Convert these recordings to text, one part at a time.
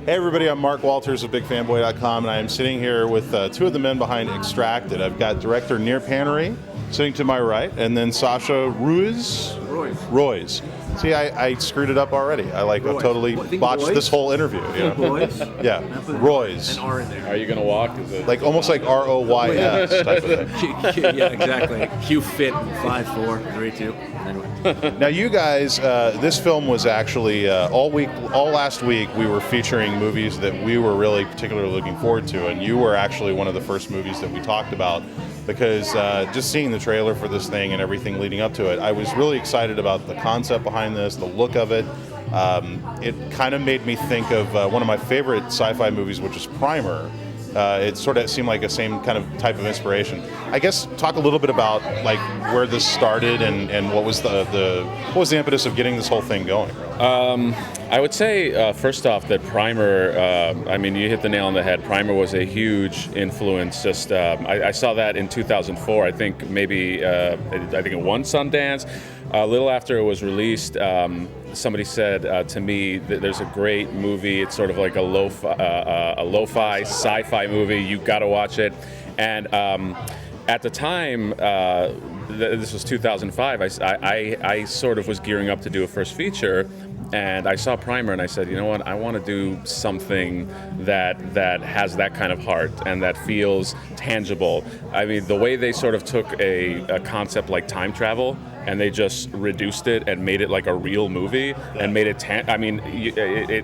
Hey everybody, I'm Mark Walters of BigFanboy.com, and I am sitting here with two of the men behind Extracted. I've got director Nir Paniry sitting to my right, and then Sasha Ruiz. Roiz. See, I screwed it up already. I've totally botched this whole interview. You know? Roiz? Yeah, Roiz. An R in there. Are you going to walk? Is it Almost like ROYS type of thing. Yeah, exactly. Q fit 5'4", 3'2". Anyway. Now, you guys, this film was actually all last week. We were featuring movies that we were really particularly looking forward to, and you were actually one of the first movies that we talked about because just seeing the trailer for this thing and everything leading up to it, I was really excited about the concept behind this, the look of it. It kind of made me think of one of my favorite sci-fi movies, which is Primer. It sort of seemed like the same kind of type of inspiration. I guess talk a little bit about where this started and what was the impetus of getting this whole thing going. I would say first off that Primer. You hit the nail on the head. Primer was a huge influence. Just I saw that in 2004. I think maybe I think it won Sundance. A little after it was released, somebody said to me that there's a great movie. It's sort of like a lo-fi sci-fi movie. You got to watch it. And at the time, this was 2005. I sort of was gearing up to do a first feature, and I saw Primer, and I said, you know what? I want to do something that has that kind of heart and that feels tangible. I mean, the way they sort of took a concept like time travel, and they just reduced it and made it like a real movie and made it.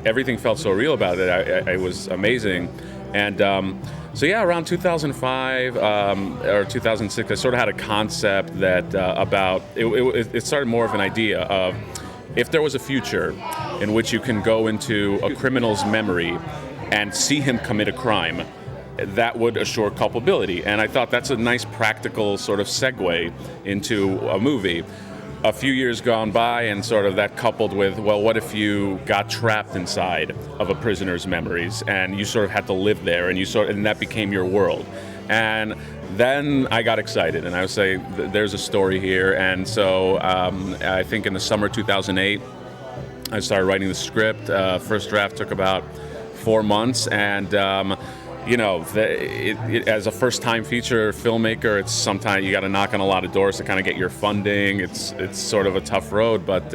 Everything felt so real about it. It was amazing, and. So yeah, around 2005 or 2006, I sort of had a concept that about it started more of an idea of if there was a future in which you can go into a criminal's memory and see him commit a crime, that would assure culpability. And I thought that's a nice practical sort of segue into a movie. A few years gone by, and sort of that coupled with, well, what if you got trapped inside of a prisoner's memories and you sort of had to live there, and that became your world. And then I got excited, and I would say there's a story here. And so I think in the summer 2008, I started writing the script. First draft took about 4 months, and as a first-time feature filmmaker, it's sometimes you got to knock on a lot of doors to kind of get your funding. It's sort of a tough road, but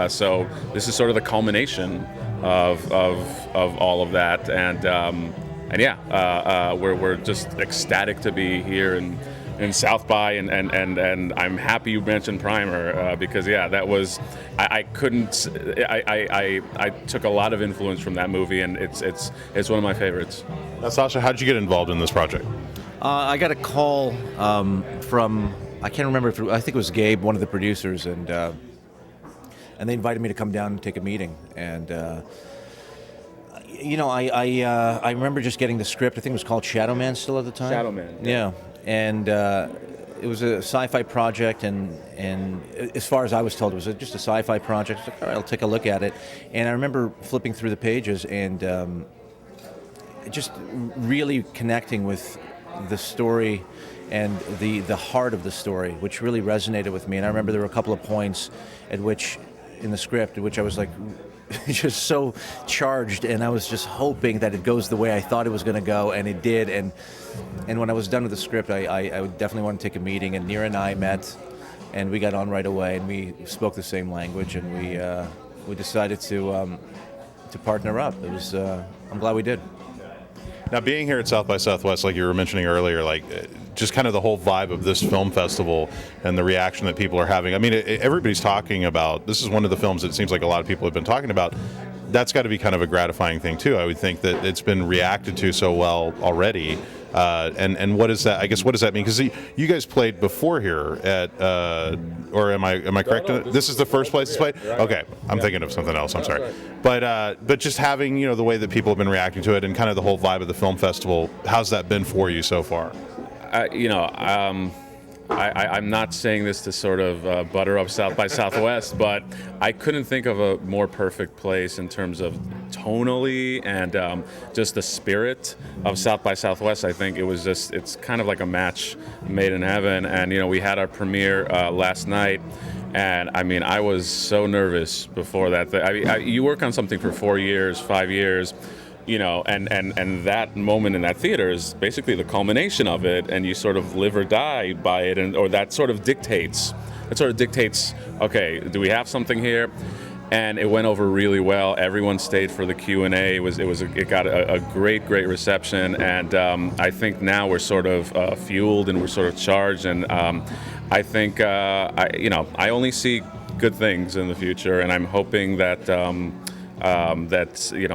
so this is sort of the culmination of all of that, and yeah, we're just ecstatic to be here in South by, and I'm happy you mentioned Primer because yeah, that was I took a lot of influence from that movie, and it's one of my favorites. Now, Sasha, how did you get involved in this project? I got a call from, I can't remember I think it was Gabe, one of the producers, and they invited me to come down and take a meeting. And I remember just getting the script. I think it was called Shadow Man still at the time. Shadow Man. Yeah. And it was a sci-fi project, and as far as I was told, it was just a sci-fi project. I was like, all right, I'll take a look at it. And I remember flipping through the pages and just really connecting with the story and the heart of the story, which really resonated with me. And I remember there were a couple of points in the script at which I was like just so charged, and I was just hoping that it goes the way I thought it was going to go, and it did. And when I was done with the script, I would definitely want to take a meeting, and Nir and I met, and we got on right away, and we spoke the same language, and we decided to partner up. It was I'm glad we did. Now, being here at South by Southwest, like you were mentioning earlier, just kind of the whole vibe of this film festival and the reaction that people are having. I mean, everybody's talking about, this is one of the films that it seems like a lot of people have been talking about. That's got to be kind of a gratifying thing, too. I would think that it's been reacted to so well already. And what is that? I guess what does that mean? Because you guys played before here at, or am I correct? No, this is the first place it's played. Right. Okay, I'm thinking of something else. I'm sorry, but just having the way that people have been reacting to it and kind of the whole vibe of the film festival. How's that been for you so far? I'm not saying this to sort of butter up South by Southwest, but I couldn't think of a more perfect place in terms of tonally and just the spirit of South by Southwest. I think it's kind of like a match made in heaven. And we had our premiere last night. And I mean, I was so nervous before that. You work on something for 4 years, 5 years, and that moment in that theater is basically the culmination of it, and you sort of live or die by it, or that sort of dictates. It sort of dictates, okay, do we have something here? And it went over really well. Everyone stayed for the Q&A. It got a great reception, and I think now we're sort of fueled and we're sort of charged. And I think I only see good things in the future, and I'm hoping that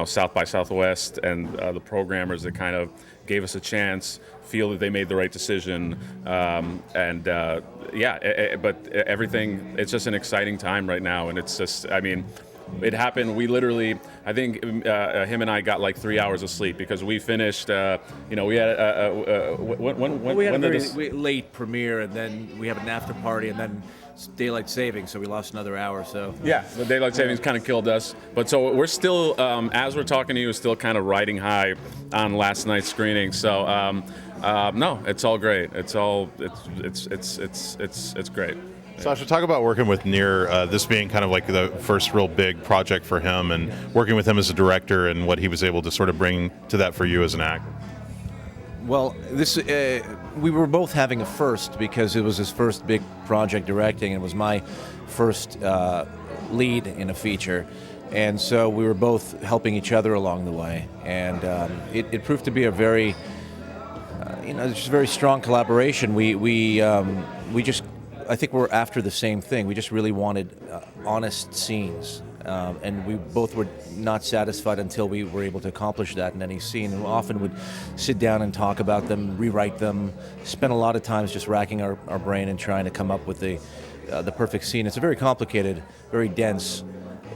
South by Southwest and the programmers that kind of gave us a chance feel that they made the right decision. But everything, it's just an exciting time right now. And it's just, I mean, it happened. We literally, I think him and I got like 3 hours of sleep because we finished, we had a very late premiere, and then we have an after party, and then daylight savings, so we lost another hour or so. Yeah, the daylight savings kind of killed us. But so we're still, as we're talking to you, still kind of riding high on last night's screening. So no, it's all great. It's great. Sasha, talk about working with Nir, this being kind of like the first real big project for him, and working with him as a director and what he was able to sort of bring to that for you as an actor. Well, we were both having a first because it was his first big project directing, and it was my first lead in a feature. And so we were both helping each other along the way. And it proved to be a very, just a very strong collaboration. We just, I think we're after the same thing. We just really wanted honest scenes. And we both were not satisfied until we were able to accomplish that in any scene. And we often would sit down and talk about them, rewrite them, spend a lot of times just racking our brain and trying to come up with the perfect scene. It's a very complicated, very dense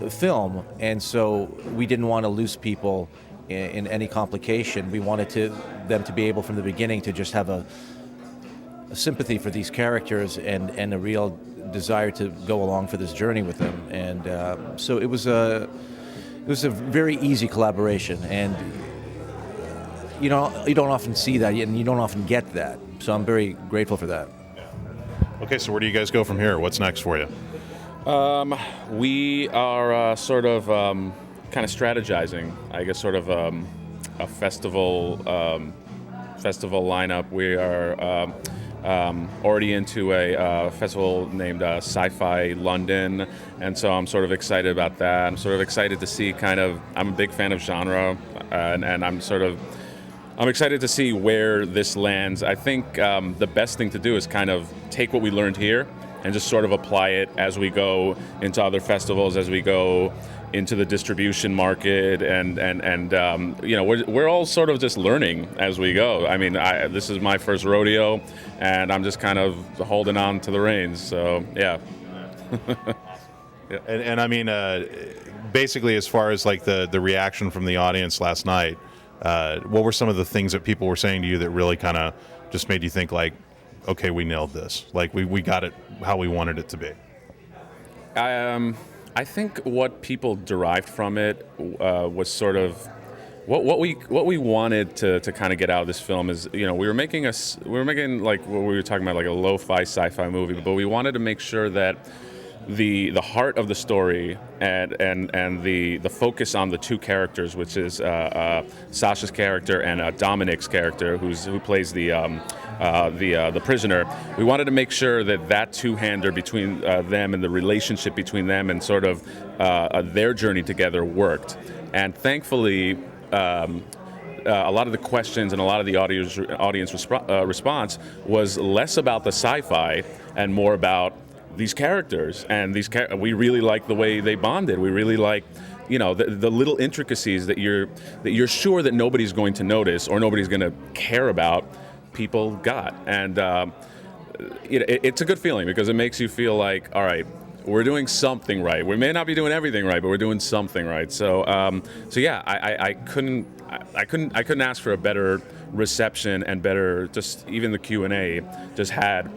film, and so we didn't want to lose people in any complication. We wanted them to be able from the beginning to just have a sympathy for these characters and a real desire to go along for this journey with them. And so it was a very easy collaboration, and you don't often see that, and you don't often get that. So I'm very grateful for that. Okay, so where do you guys go from here? What's next for you? We are sort of kind of strategizing, I guess, sort of a festival lineup. We are already into a festival named Sci-fi London, and so I'm sort of excited about that. I'm sort of excited to see I'm a big fan of genre, and I'm excited to see where this lands. I think the best thing to do is kind of take what we learned here and just sort of apply it as we go into other festivals, as we go into the distribution market, and we're all sort of just learning as we go. I mean, this is my first rodeo, and I'm just kind of holding on to the reins. So yeah. Yeah. And I mean, basically, as far as like the reaction from the audience last night, what were some of the things that people were saying to you that really kind of just made you think like, okay, we nailed this, like we got it how we wanted it to be? I think what people derived from it was sort of what we wanted to kind of get out of this film is, we were making like what we were talking about, like a lo-fi sci-fi movie, but we wanted to make sure that the heart of the story and the focus on the two characters, which is Sasha's character and Dominic's character, who plays the prisoner. We wanted to make sure that two-hander between them and the relationship between them and sort of their journey together worked. And thankfully, a lot of the questions and a lot of the audience response was less about the sci-fi and more about these characters, and we really like the way they bonded. We really like, the little intricacies that you're sure that nobody's going to notice or nobody's going to care about. People got, and it's a good feeling because it makes you feel like, all right, we're doing something right. We may not be doing everything right, but we're doing something right. So yeah, I couldn't ask for a better reception and better, just even the Q&A just had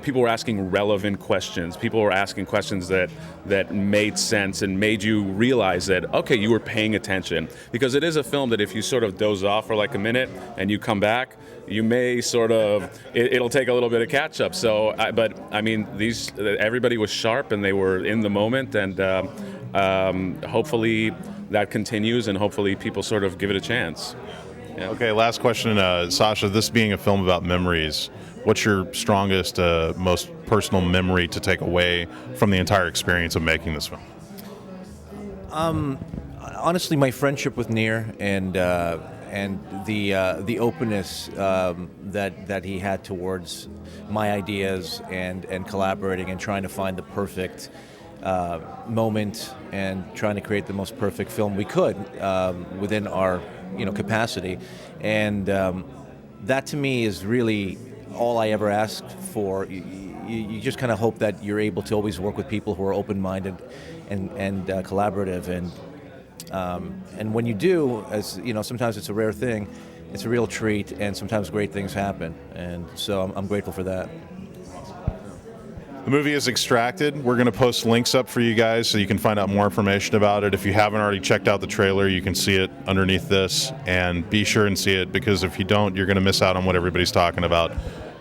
people were asking relevant questions. People were asking questions that made sense and made you realize that, okay, you were paying attention. Because it is a film that if you sort of doze off for like a minute and you come back, you may sort of, it'll take a little bit of catch up. So, but I mean, everybody was sharp and they were in the moment, and hopefully that continues, and hopefully people sort of give it a chance. Yeah. Okay, last question, Sasha. This being a film about memories, what's your strongest, most personal memory to take away from the entire experience of making this film? Honestly, my friendship with Nir and the openness that he had towards my ideas and collaborating and trying to find the perfect moment and trying to create the most perfect film we could within our capacity, and that to me is really all I ever asked for. You just kind of hope that you're able to always work with people who are open-minded and collaborative, and when you do, as you know, sometimes it's a rare thing, it's a real treat, and sometimes great things happen, and so I'm grateful for that. The movie is Extracted. We're going to post links up for you guys so you can find out more information about it. If you haven't already checked out the trailer, you can see it underneath this, and be sure and see it, because if you don't, you're going to miss out on what everybody's talking about.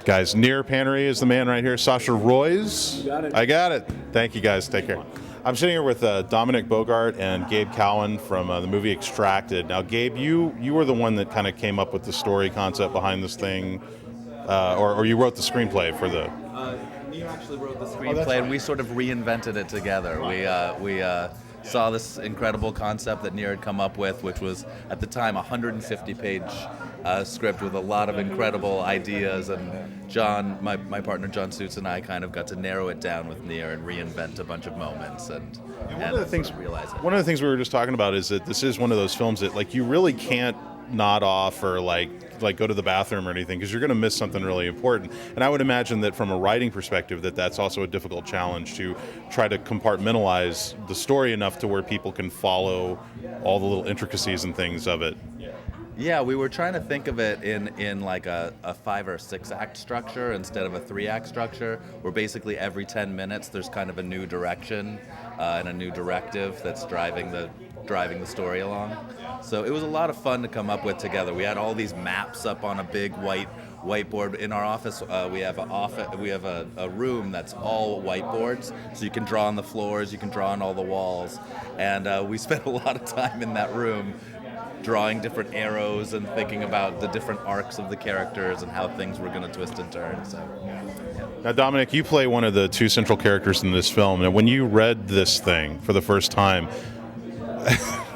Guys, Nir Paniry is the man right here. Sasha Roiz. You got it. I got it. Thank you, guys. Take care. I'm sitting here with Dominic Bogart and Gabe Cowan from the movie Extracted. Now, Gabe, you were the one that kind of came up with the story concept behind this thing, or you wrote the screenplay for the... You actually wrote the screenplay, and we sort of reinvented it together. We saw this incredible concept that Nir had come up with, which was, at the time, a 150-page script with a lot of incredible ideas, and John, my partner John Suits, and I kind of got to narrow it down with Nir and reinvent a bunch of moments, and one of the things realize it. One of the things we were just talking about is that this is one of those films that, like, you really can't nod off or like go to the bathroom or anything, because you're going to miss something really important. And I would imagine that from a writing perspective, that's also a difficult challenge, to try to compartmentalize the story enough to where people can follow all the little intricacies and things of it. Yeah, we were trying to think of it in like a 5 or 6 act structure instead of a 3 act structure, where basically every 10 minutes there's kind of a new direction and a new directive that's driving the story along. So it was a lot of fun to come up with together. We had all these maps up on a big whiteboard in our office. We have a room that's all whiteboards, so you can draw on the floors, you can draw on all the walls, and we spent a lot of time in that room drawing different arrows and thinking about the different arcs of the characters and how things were going to twist and turn. So, yeah. Now, Dominic, you play one of the 2 central characters in this film, and when you read this thing for the first time,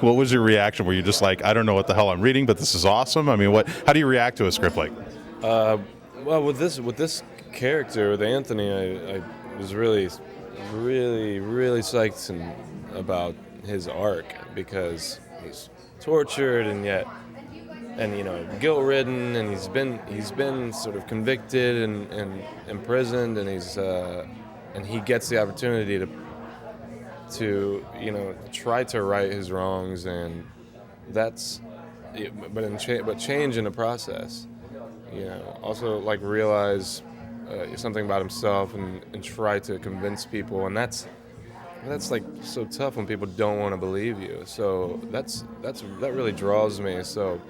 what was your reaction? Were you just like, I don't know what the hell I'm reading, but this is awesome? I mean, how do you react to a script like this? Well, with this character, with Anthony, I was really psyched about his arc, because he's tortured and guilt-ridden, and he's been sort of convicted and imprisoned, and he gets the opportunity to try to right his wrongs, and that's but change in the process, also like realize something about himself and try to convince people, and that's like so tough when people don't want to believe you. So that really draws me. So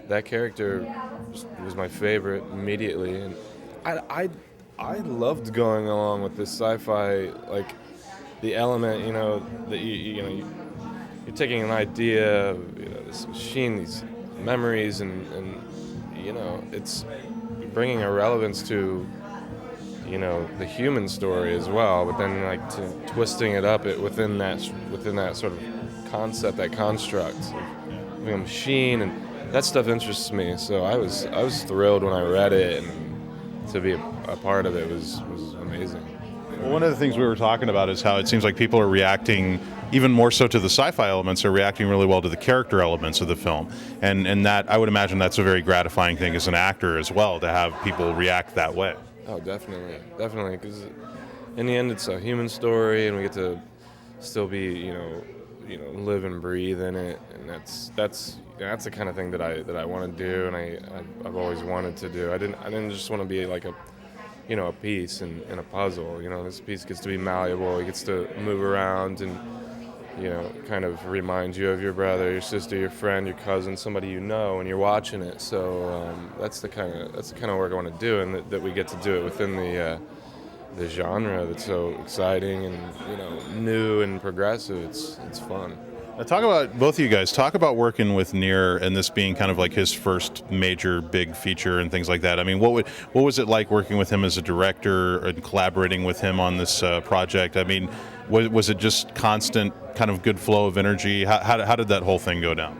that character was my favorite immediately, and I loved going along with this sci-fi, like the element, that you're taking an idea of, this machine, these memories, and it's bringing a relevance to, the human story as well, but then like twisting it up within that sort of concept, that construct of a machine, and that stuff interests me. So I was thrilled when I read it, and to be a part of it was amazing. Well, one of the things we were talking about is how it seems like people are reacting, even more so to the sci-fi elements, are reacting really well to the character elements of the film. And that, I would imagine that's a very gratifying thing as an actor as well, to have people react that way. Oh, definitely, because in the end it's a human story, and we get to still be, live and breathe in it, and that's the kind of thing that I want to do, and I've always wanted to do. I didn't just want to be like a piece in a puzzle. This piece gets to be malleable. It gets to move around and, kind of remind you of your brother, your sister, your friend, your cousin, somebody you know, and you're watching it. So that's the kind of work I want to do, and that we get to do it within the genre that's so exciting and new and progressive. It's fun. Now talk about, both of you guys, talk about working with Nir and this being kind of like his first major big feature and things like that. I mean, what was it like working with him as a director and collaborating with him on this project? I mean, was it just constant kind of good flow of energy? How did that whole thing go down?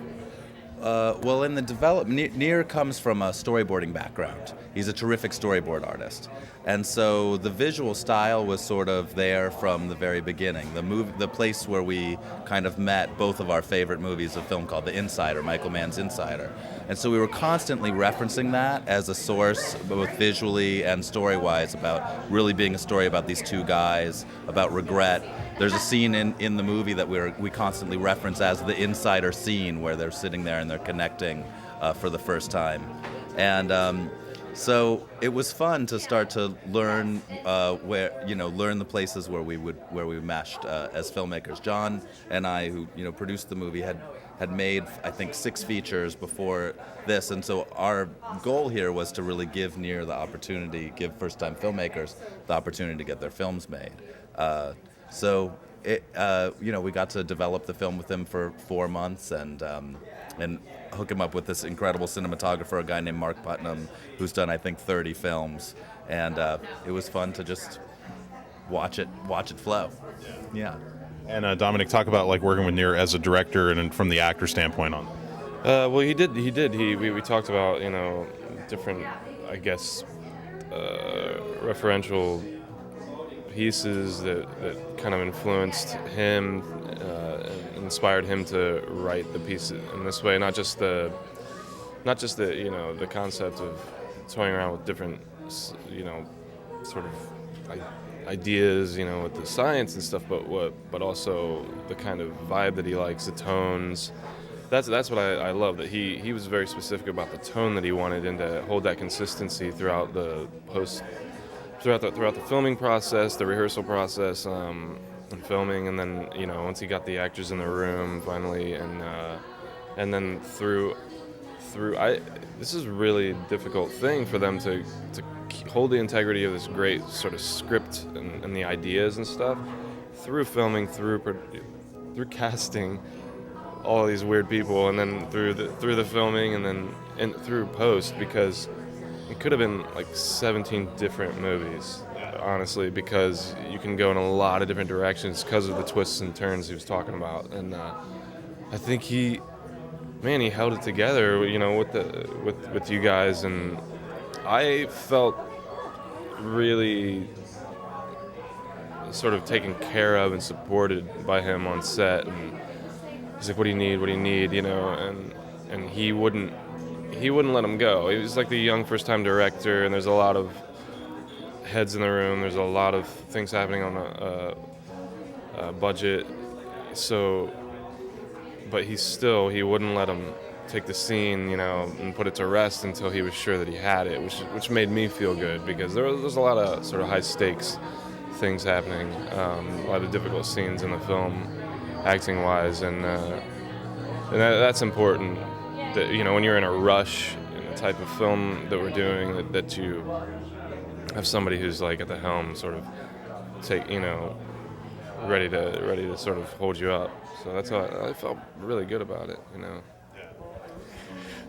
Well, in the development, Nir comes from a storyboarding background. He's a terrific storyboard artist. And so the visual style was sort of there from the very beginning. The place where we kind of met both of our favorite movies, a film called The Insider, Michael Mann's Insider. And so we were constantly referencing that as a source, both visually and story-wise, about really being a story about these two guys, about regret. There's a scene in the movie that we constantly reference as the Insider scene, where they're sitting there and they're connecting for the first time. And so it was fun to start to learn learn the places where we meshed as filmmakers. John and I, who produced the movie, had made, I think, 6 features before this, and so our goal here was to really give Nir the opportunity, give first-time filmmakers the opportunity to get their films made. So we got to develop the film with him for 4 months and hook him up with this incredible cinematographer, a guy named Mark Putnam, who's done, I think, 30 films, and it was fun to just watch it flow. Yeah. And Dominic, talk about like working with Nir as a director and from the actor standpoint on. Well, he did. We talked about different, I guess, referential pieces that kind of influenced him, inspired him to write the piece in this way. Not just the concept of toying around with different sort of ideas, with the science and stuff, but also the kind of vibe that he likes, the tones. That's what I love, that he was very specific about the tone that he wanted, and to hold that consistency throughout the filming process, the rehearsal process, and filming, and then once he got the actors in the room finally, and then through this is a really difficult thing for them to hold the integrity of this great sort of script and the ideas and stuff through filming, through casting all these weird people, and then through the filming, and then through post, because it could have been like 17 different movies, honestly, because you can go in a lot of different directions because of the twists and turns he was talking about. And I think he held it together, with you guys, and I felt really sort of taken care of and supported by him on set. And he's like, "What do you need?" And he wouldn't let him go. He was like the young first-time director, and there's a lot of heads in the room. There's a lot of things happening on a budget. So, but he wouldn't let him take the scene, and put it to rest until he was sure that he had it, which made me feel good, because there's a lot of sort of high-stakes things happening, a lot of difficult scenes in the film, acting-wise, and that's important. That when you're in a rush in the type of film that we're doing, that you have somebody who's like at the helm, sort of ready to sort of hold you up. So that's how I felt really good about it.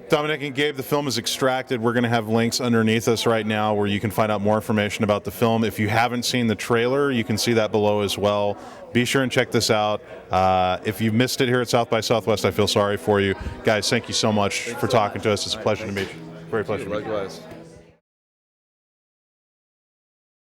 Dominic and Gabe, the film is Extracted. We're going to have links underneath us right now where you can find out more information about the film. If you haven't seen the trailer, you can see that below as well. Be sure and check this out. If you missed it here at South by Southwest, I feel sorry for you. Guys, thank you so much for talking to us. It's a pleasure to meet you. Very pleasure to meet you. Likewise.